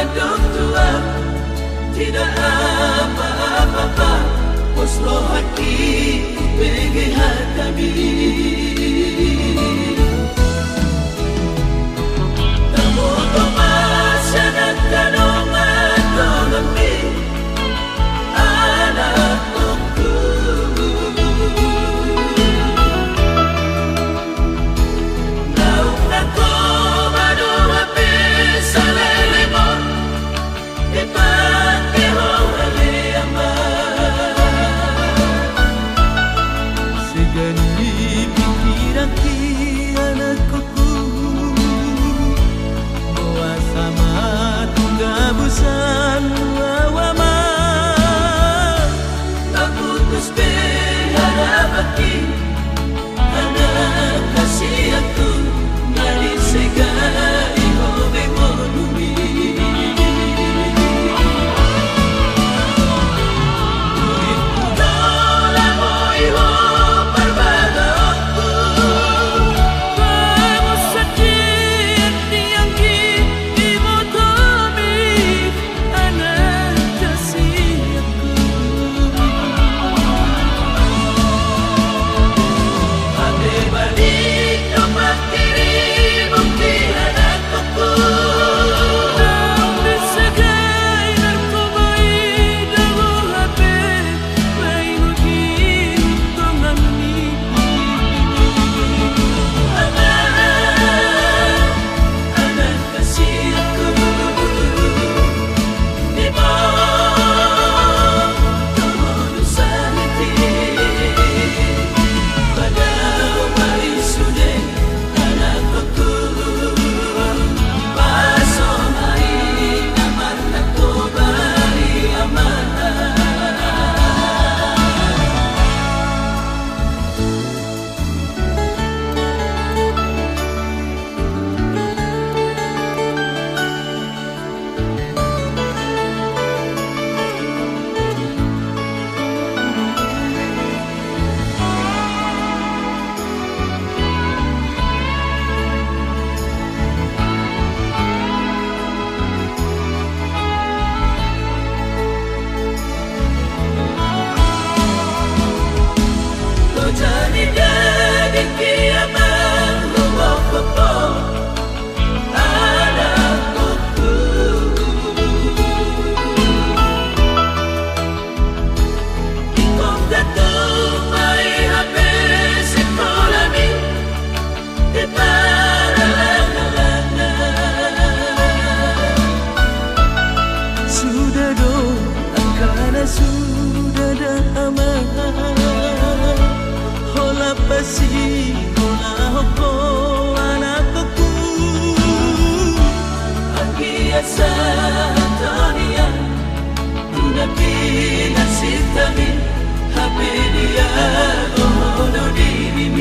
bedok tua, tidak apa-apa, poslo hati bagi kami. Kamu masih nak kanongan kami, anakku. Naung nako madu api salelemo, ipake hole amar. Segani pikiran ki anakku, bawa sama tunggabusan awama. Aku terus berharapki anak kasih aku dari segala ihobe monumi. Duitku dola mo iho berbada aku. Kamu sakit yang di motomi anak kasih aku. Ate balik tempat kiri bukti anakku. Kau disegai narkobai dagu hati, baik begitu kami. Anak kasih aku di bawah kemudusan hati. Pada hari sudah anakku pasong hari aman aku bari amanah. Lo jadi kiamat rumah kepol anakku. Ikut datuk mai habis sekolah ni di paralana. Sudah do angkana sudah dah aman. Hola pasi hola hoko anakku. Biasa dunia tuna pina sitami hape dia oh no diri